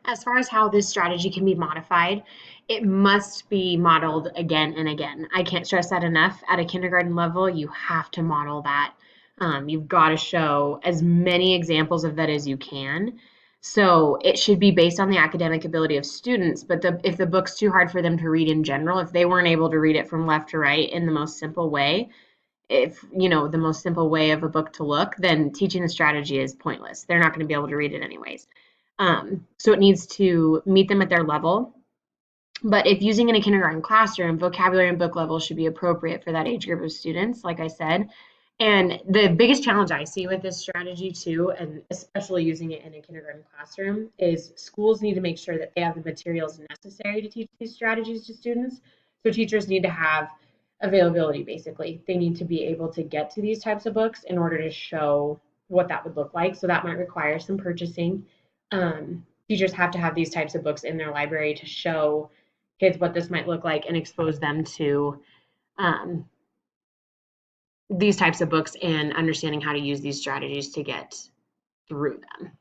As far as how this strategy can be modified, it must be modeled again and again. I can't stress that enough. At a kindergarten level, you have to model that. You've got to show as many examples of that as you can. So it should be based on the academic ability of students, but if the book's too hard for them to read in general, if they weren't able to read it from left to right in the most simple way, if the most simple way of a book to look, then teaching the strategy is pointless. They're not going to be able to read it anyways. So it needs to meet them at their level. But if using in a kindergarten classroom, vocabulary and book level should be appropriate for that age group of students, like I said. And the biggest challenge I see with this strategy too, and especially using it in a kindergarten classroom, is schools need to make sure that they have the materials necessary to teach these strategies to students. So teachers need to have availability, basically. They need to be able to get to these types of books in order to show what that would look like. So that might require some purchasing. Teachers have to have these types of books in their library to show kids what this might look like and expose them to um, these types of books and understanding how to use these strategies to get through them.